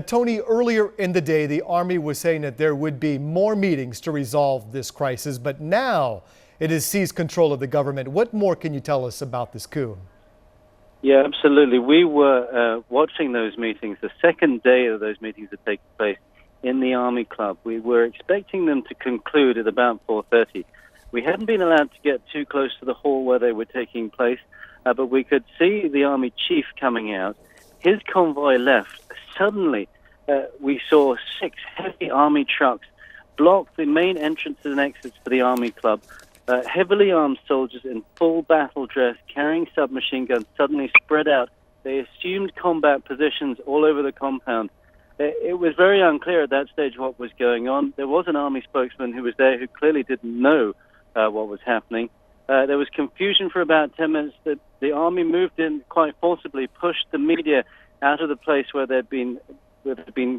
Tony, earlier in the day, the Army was saying that there would be more meetings to resolve this crisis, but now it has seized control of the government. What more can you tell us about this coup? Yeah, absolutely. We were watching those meetings. The second day of those meetings had taken place in the Army Club. We were expecting them to conclude at about 4:30. We hadn't been allowed to get too close to the hall where they were taking place, but we could see the Army chief coming out. His convoy left. Suddenly, we saw 6 heavy Army trucks block the main entrances and exits for the Army Club. Heavily armed soldiers in full battle dress carrying submachine guns suddenly spread out. They assumed combat positions all over the compound. It was very unclear at that stage what was going on. There was an Army spokesman who was there who clearly didn't know what was happening. There was confusion for about 10 minutes. The Army moved in quite forcibly, pushed the media out of the place where they'd been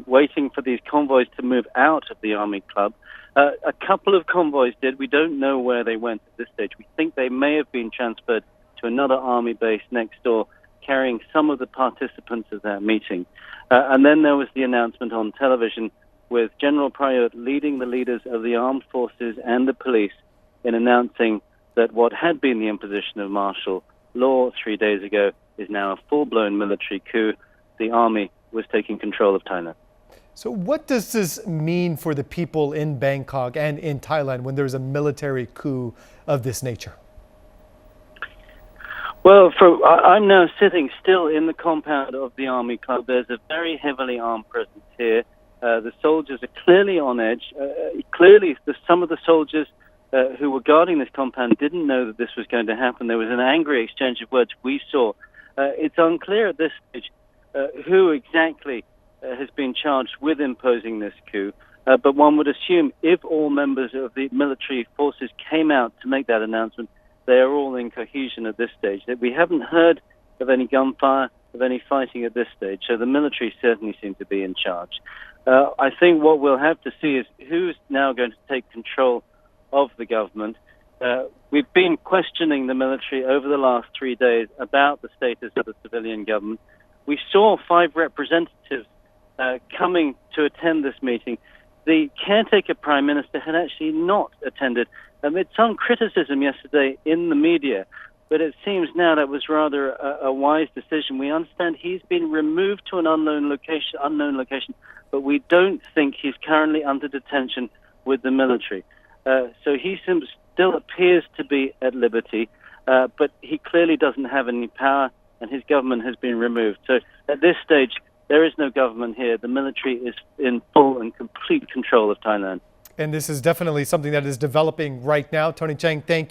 waiting for these convoys to move out of the Army Club. A couple of convoys did. We don't know where they went at this stage. We think they may have been transferred to another Army base next door, carrying some of the participants of that meeting. And then there was the announcement on television with General Prayuth leading the leaders of the armed forces and the police in announcing that what had been the imposition of martial law 3 days ago is now a full-blown military coup. The army was taking control of Thailand. So what does this mean for the people in Bangkok and in Thailand when there's a military coup of this nature? Well, I'm now sitting still in the compound of the Army Club. There's a very heavily armed presence here. The soldiers are clearly on edge. Clearly, some of the soldiers who were guarding this compound didn't know that this was going to happen. There was an angry exchange of words we saw. It's unclear at this stage who exactly has been charged with imposing this coup. But one would assume if all members of the military forces came out to make that announcement, they are all in cohesion at this stage. We haven't heard of any gunfire, of any fighting at this stage, so the military certainly seem to be in charge. I think what we'll have to see is who's now going to take control of the government. We've been questioning the military over the last 3 days about the status of the civilian government. We saw 5 representatives coming to attend this meeting. The caretaker prime minister had actually not attended amid some criticism yesterday in the media, but it seems now that was rather a wise decision. We understand he's been removed to an unknown location, but we don't think he's currently under detention with the military. So he still appears to be at liberty, but he clearly doesn't have any power, and his government has been removed. So at this stage, there is no government here. The military is in full and complete control of Thailand. And this is definitely something that is developing right now. Tony Chang, thank you.